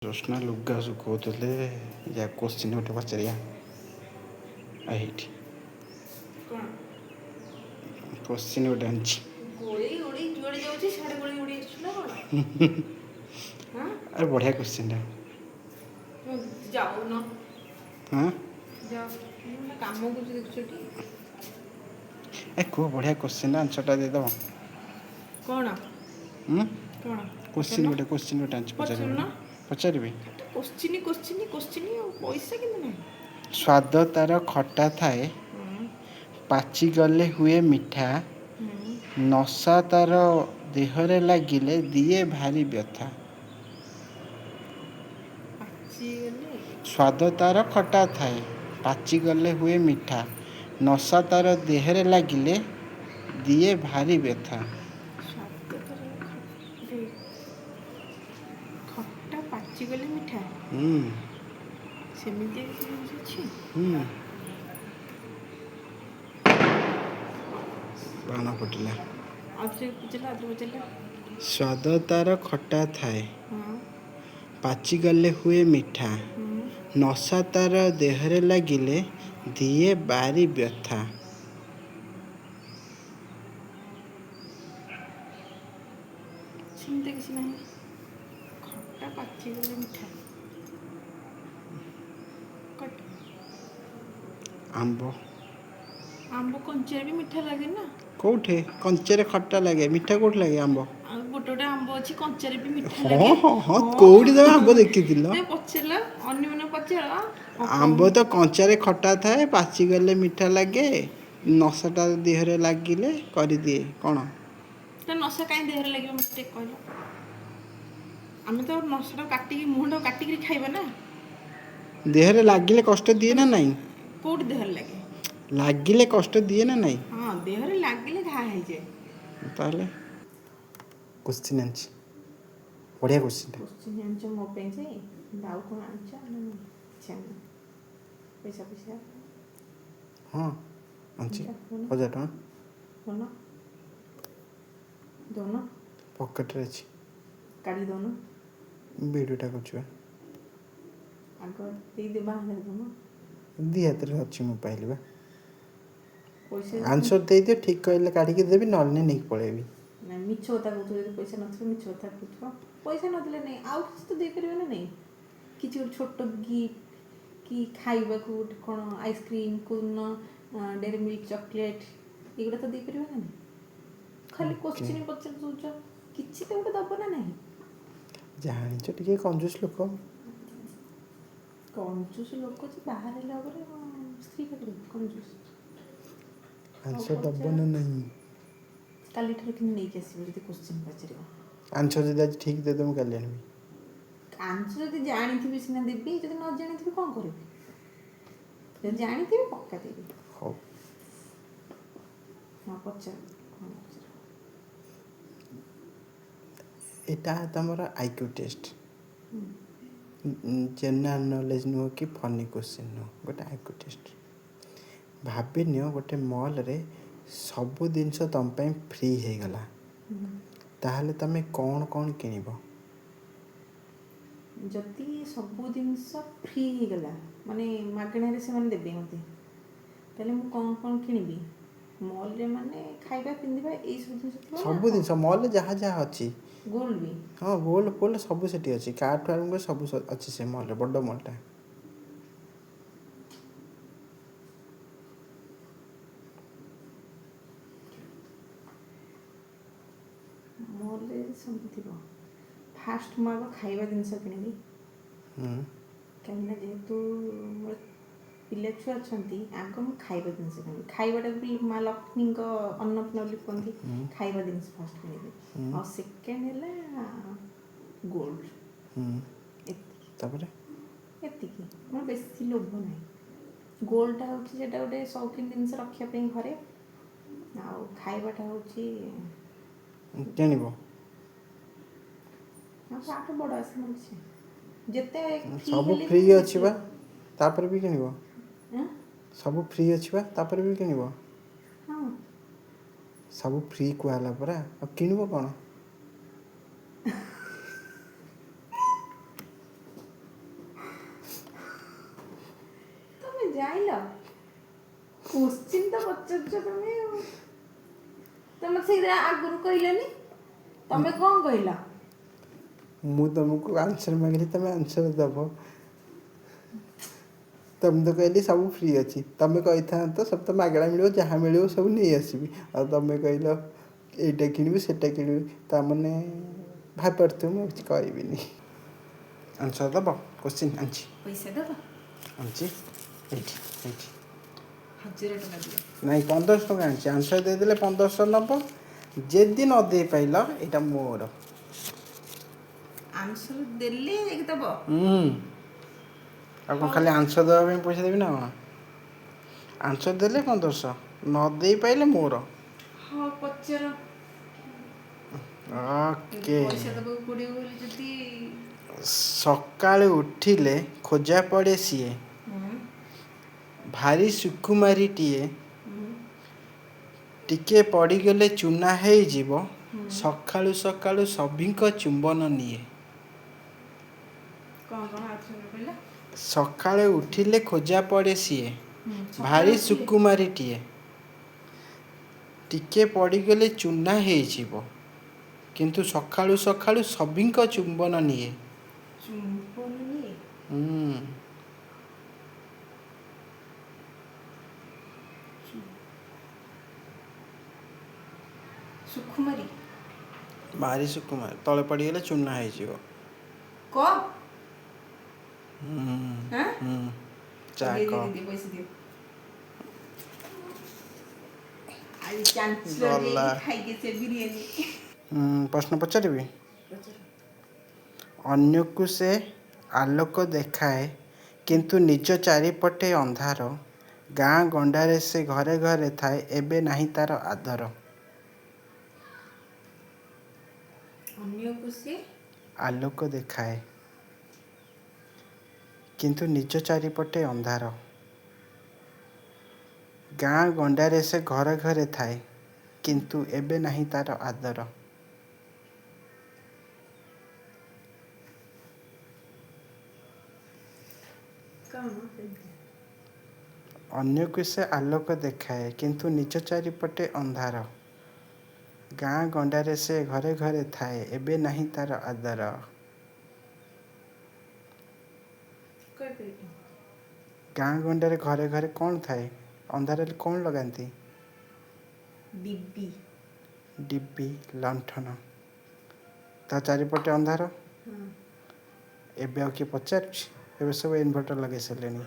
ଜୋସ୍ନା ଲୁଗା ଶୁଖଉଥିଲେ ଯା କୋଶ୍ଚିନ୍ ଗୋଟେ ପଚାରିବା ଏଇଠି କୋଶ୍ଚିନ୍ ଗୋଟେ ଆଣିଛି ଆରେ ବଢ଼ିଆ କୋଶ୍ଚିନ୍ଟା ହଁ ଏ କୁହ ବଢ଼ିଆ କୋଶ୍ଚିନ୍ଟା ଆନ୍ସର୍ଟା ଦେଇଦେବ କ'ଣ କ'ଣ କୋଶ୍ଚିନ୍ ଗୋଟେ ଆଣିଛି ପଚାରିବି କୋଶ୍ଚିନି ଆଉ ପଇସା କିନ୍ତୁ ନାହିଁ। ସ୍ୱାଦ ତାର ଖଟା ଥାଏ ପାଚିଗଲେ ହୁଏ ମିଠା ନଶା ତାର ଦେହରେ ଲାଗିଲେ ଦିଏ ଭାରି ବ୍ୟଥା। ପାଚିଗଲେ ସ୍ୱାଦ ତାର ଖଟା ଥାଏ ପାଚିଗଲେ ହୁଏ ମିଠା ନଶା ତାର ଦେହରେ ଲାଗିଲେ ଦିଏ ଭାରି ବ୍ୟଥା। ସ୍ୱାଦ ତାର ଖଟା ପାଚିଗଲେ ମିଠା ସେମିତି କିଛି ଜିନିଷ ଅଛି। ବାଣ ଫୁଟିଲା। ପଚାରିଲା ସ୍ୱାଦ ତାର ଖଟା ଥାଏ ହଁ ପାଚିଗଲେ ହୁଏ ମିଠା ନଶା ତାର ଦେହରେ ଲାଗିଲେ ଦିଏ ଭାରି ବ୍ୟଥା। ସେମିତି କିଛି ନାହିଁ। ଖଟା ପାଚିଗଲେ ମିଠା ଆମ୍ବ କଞ୍ଚାରେ ବି ମିଠା ଲାଗେ ନା। କୋଉଠି କଞ୍ଚାରେ ଖଟା ଲାଗେ ମିଠା କୋଉଠି ଲାଗେ ଆମ୍ବ? ଆଉ ଗୋଟେ ଆମ୍ବ ଅଛି କଞ୍ଚାରେ ବି ମିଠା ହଁ ଲାଗେ। ହଁ ହଁ କୋଉଠି ତମେ ଆମ୍ବ ଦେଖିଥିଲ? ପଚାରିଲ ଅନ୍ୟମାନେ ପଚାର ଆମ୍ବ ତ କଞ୍ଚାରେ ଖଟା ଥାଏ ପାଚିଗଲେ ମିଠା ଲାଗେ ନଶାଟା ଦେହରେ ଲାଗିଲେ କରିଦିଏ କ'ଣ? ନଶା କାହିଁ ଦେହରେ ଲାଗିବ ମୋତେ ଟିକେ କହିଲ? ଆମେ ତ ନଶାଟାକୁ କାଟିକି ମୁହଁଟାକୁ କାଟିକିରି ଖାଇବା ନା। ଦେହରେ ଲାଗିଲେ କଷ୍ଟ ଦିଏ ନା ନାଇଁ? କୋଉଠି ଦେହରେ ଲାଗେ? ଲାଗିଲେ କଷ୍ଟ ଦିଏ ନା ନାଇଁ? ହଁ ଦେହରେ ଲାଗିଲେ ଘା ହେଇଯାଏ। ତାହେଲେ କୋଶ୍ଚିନ୍ ଆଣିଛି ବଢ଼ିଆ କୋଶ୍ଚିନ୍ଟା। କୋଶ୍ଚିନ୍ ଆଣିଛ ମୋ ପାଇଁ ଯେ ଆଉ କ'ଣ ଆଣିଛ ନା କିଛି ଆଣିନ? ପଇସା ହଁ ଆଣିଛି 1000 ଟଙ୍କା ଦଉନ ପକେଟରେ ଅଛି। କାଢ଼ି ଦଉନ ଭିଡ଼ିଓଟା କରୁଛି ବା ଆଗ ଦେଇଦେ ବାହାରେ ଦଉନ ଦି ହାତରେ ଅଛି ମୋବାଇଲ ବା ପଇସା ଆନ୍ସର ଦେଇଦିଅ ଠିକ୍ କହିଲେ କାଢ଼ିକି ଦେବି ନହେଲେ ନେଇକି ପଳେଇବି। ନାଇଁ ମିଛ କଥା କହୁଥିବ ଯଦି ପଇସା ନଥିବ ମିଛ କଥା କହୁଥିବ। ପଇସା ନଦେଲେ ନାହିଁ ଆଉ କିଛି ତ ଦେଇପାରିବ ନା ନାହିଁ। କିଛି ଗୋଟେ ଛୋଟ ଗିଫ୍ଟ କି ଖାଇବାକୁ ଗୋଟେ କ'ଣ ଆଇସ୍କ୍ରିମ୍ କୋଉଦିନ ଡେରି ମିଲ୍କ ଚକୋଲେଟ୍ ଏଗୁଡ଼ା ତ ଦେଇପାରିବ ନା ନାହିଁ। ଖାଲି କୋଶ୍ଚିନ୍ ପଚାରି ଦେଉଛ କିଛି ତ ଗୋଟେ ଦେବ ନା ନାହିଁ। ଜାଣିଛ ଟିକେ କଞ୍ଜୁସ୍ ଲୋକ। କଞ୍ଜୁସ୍ ଲୋକ ଯେ ବାହାରେ ହେଲା ପରେ ସ୍ତ୍ରୀ ପାଖରେ କଞ୍ଜୁସ୍। ଆନ୍ସର ଦେବ ନା ନାହିଁ? କାଲିଠାରୁ କିନ୍ତୁ ନେଇକି ଆସିବ ଯଦି କୋଶ୍ଚିନ୍ ପଚାରିବ। ଆନ୍ସର ଯଦି ଆଜି ଠିକ୍ ଦେଇଦେବ ମୁଁ କାଲି ଆଣିବି। ଆନ୍ସର ଯଦି ଜାଣିଥିବି ସିନା ଦେବି ଯଦି ନ ଜାଣିଥିବି କ'ଣ କରିବି? ଯଦି ଜାଣିଥିବି ପକ୍କା ଦେବି। ହଉ ହଁ ପଚାର କ'ଣ ପଚାର? ଏଇଟା ତମର ଆଇକ୍ୟୁ ଟେଷ୍ଟ। ଜେନେରାଲ୍ ନଲେଜ ନୁହଁ କି ଫନି କୋଶ୍ଚିନ୍ ନୁହଁ ଗୋଟେ ଆଇକ୍ୟୁ ଟେଷ୍ଟ। ଭାବିନିଅ ଗୋଟେ ମଲରେ ସବୁ ଜିନିଷ ତମ ପାଇଁ ଫ୍ରି ହେଇଗଲା ତାହେଲେ ତମେ କ'ଣ କ'ଣ କିଣିବ? ଯଦି ସବୁ ଜିନିଷ ଫ୍ରି ହେଇଗଲା ମାନେ ମାଗଣାରେ ସେମାନେ ଦେବେ ମୋତେ ତାହେଲେ ମୁଁ କ'ଣ କ'ଣ କିଣିବି? ମଲ୍ରେ ମାନେ ଖାଇବା ପିନ୍ଧିବା ଏଇସବୁ ଜିନିଷ ଥିବ ନା? ସବୁ ଜିନିଷ ମଲ୍ରେ ଯାହା ଯାହା ଅଛି। ଗୋଲ୍ଡ ବି ହଁ ଗୋଲ୍ଡ ଫୋଲ୍ଡ ସବୁ ସେଠି ଅଛି କାର୍ଠୁ ଆରମ୍ଭ କରି ସବୁ ଅଛି ସେ ମଲ୍ରେ ବଡ଼ ମଲ୍ଟା। ମଲ୍ରେ ସବୁ ଥିବ। ଫାଷ୍ଟ ମୁଁ ଆଗ ଖାଇବା ଜିନିଷ କିଣିବି କାହିଁକିନା ଯେହେତୁ ମୋର ପିଲା ଛୁଆ ଅଛନ୍ତି ଆଗ ମୁଁ ଖାଇବା ଜିନିଷ କିଣିବି। ଖାଇବାଟାକୁ ବି ମା' ଲକ୍ଷ୍ମୀଙ୍କ ଅନ୍ନପୂର୍ଣ୍ଣା ବୋଲି କୁହନ୍ତି। ଖାଇବା ଜିନିଷ ଫାଷ୍ଟ କିଣିବି ଆଉ ସେକେଣ୍ଡ ହେଲା ଗୋଲ୍ଡ। ତାପରେ ଏତିକି ମୋର ବେଶୀ ଲୋଭ ନାହିଁ। ଗୋଲ୍ଡଟା ହେଉଛି ସେଇଟା ଗୋଟେ ସୌଖିନ ଜିନିଷ ରଖିବା ପାଇଁ ଘରେ ଆଉ ଖାଇବାଟା ହେଉଛି କିଣିବ। ତାଠୁ ବଡ଼ ଆସେ ମୋର କିଛି ଯେତେ ଫ୍ରି ସବୁ ହେଲେ ଫ୍ରି ବି ଅଛି ବା ତାପରେ ବି କିଣିବ। ସବୁ ଫ୍ରି ଅଛି ବା ତାପରେ ବି କିଣିବ। ହଁ ସବୁ ଫ୍ରି କୁହାହେଲା ପରା ଆଉ କିଣିବ କ'ଣ? ଆଇଲ କୋଶ୍ଚିନ୍ ତ ପଚାରୁଛ ତମେ ଆଉ। ତମେ ସେଇଟା ଆଗରୁ କହିଲନି, ତମେ କ'ଣ କହିଲ? ମୁଁ ତୁମକୁ ଆନ୍ସର୍ ମାଗିଲି, ତୁମେ ଆନ୍ସର୍ ଦେବ। ତମେ ତ କହିଲି ସବୁ ଫ୍ରି ଅଛି, ତମେ କହିଥାନ୍ତ ସବୁ ତ ମାଗଣା ମିଳିବ, ଯାହା ମିଳିବ ସବୁ ନେଇ ଆସିବି। ଆଉ ତମେ କହିଲ ଏଇଟା କିଣିବି ସେଇଟା କିଣିବି, ତା'ମାନେ ଭାବିପାରୁଥିବ ମୁଁ କିଛି କହିବିନି। ଆନ୍ସର୍ ଦେବ? କୋଶ୍ଚିନ୍ ଆଣିଛି ପଇସା ଦେବ? ଆଣିଛି ଏଇଠି ଏଇଠି। 1000 ଟଙ୍କା ଦିଅ। ନାଇଁ 1500 ଟଙ୍କା ଆଣିଛି। ଆନ୍ସର୍ ଦେଇଦେଲେ 1500 ନେବ। ଯଦି ନ ଦେଇପାରିଲ ଏଇଟା ମୋର। ଆନ୍ସର୍ ଦେଲେ ଯାଇକି ଦେବ। ଆଉ କ'ଣ ହଉ। ଖାଲି ଆନ୍ସର୍ ଦେବା ପାଇଁ ପଇସା ଦେବି ନା କ'ଣ? ଆନ୍ସର୍ ଦେଲେ 1500, ନ ଦେଇପାରିଲେ ମୋର। ହଁ ପଚାର। ଓକେ। ପଇସା ଦେବାକୁ ପଡ଼ିବ ବୋଲି ଯଦି ସକାଳୁ ଉଠିଲେ ଖୋଜା ପଡ଼େ ସିଏ, ଭାରି ସୁକୁମାରୀଟିଏ, ଟିକେ ପଡ଼ିଗଲେ ଚୂନା ହେଇଯିବ, ସକାଳୁ ସକାଳୁ ସଭିଙ୍କ ଚୁମ୍ବନ ନିଏ। କ'ଣ ଆଉଥରେ କହିଲ? ସକାଳେ ଉଠିଲେ ଖୋଜା ପଡ଼େ ସିଏ, ସକାଳୁ ଭାରି ଉଠିଲେ? ସୁକୁମାରୀଟିଏ, ଟିକେ ପଡ଼ିଗଲେ ଚୂନା ହେଇଯିବ, କିନ୍ତୁ ସକାଳୁ ସକାଳୁ ସଭିଙ୍କ ଚୁମ୍ବନ ନିଏ। ଚୁମ୍ବନ ନିଏ? ସୁକୁମାରୀ? ଭାରି ସୁକୁମାରୀ, ତଳେ ପଡ଼ିଗଲେ ଚୂନା ହେଇଯିବ। କ ଚା କ ପଇସା ଦିଅ। ଆଜି ଚାଞ୍ଚର ଗଲା। ଯାଇକି ଖାଇକି ସେ ବିରିୟାନୀ। ପ୍ରଶ୍ନ ପଚାରିବି? ଅନ୍ୟକୁ ସେ ଆଲୋକ ଦେଖାଏ, କିନ୍ତୁ ନିଜ ଚାରିପଟେ ଅନ୍ଧାର, ଗାଁ ଗଣ୍ଡାରେ ସେ ଘରେ ଘରେ ଥାଏ, ଏବେ ନାହିଁ ତାର ଆଦର। ଅନ୍ୟକୁ ସେ ଆଲୋକ ଦେଖାଏ, କିନ୍ତୁ ନିଜ ଚାରିପଟେ ଅନ୍ଧାର, ଗାଁ ଗଣ୍ଡାରେ ସେ ଘରେ ଘରେ ଥାଏ, କିନ୍ତୁ ଏବେ ନାହିଁ ତାର ଆଦର। ଅନ୍ୟକୁ ସେ ଆଲୋକ ଦେଖାଏ, କିନ୍ତୁ ନିଜ ଚାରିପଟେ ଅନ୍ଧାର, ଗାଁ ଗଣ୍ଡାରେ ସେ ଘରେ ଘରେ ଥାଏ, ଏବେ ନାହିଁ ତାର ଆଦର। ଗାଁ ଗଣ୍ଡାରେ ଘରେ ଘରେ କ'ଣ ଥାଏ? ଅନ୍ଧାରରେ କ'ଣ ଲଗାନ୍ତି? ଡିବି। ଡିବି, ଲଣ୍ଠନ। ତା ଚାରିପଟେ ଅନ୍ଧାର। ଏବେ ଆଉ କିଏ ପଚାରୁଛି? ଏବେ ସବୁ ଇନଭର୍ଟର ଲଗାଇ ସାରିଲେଣି।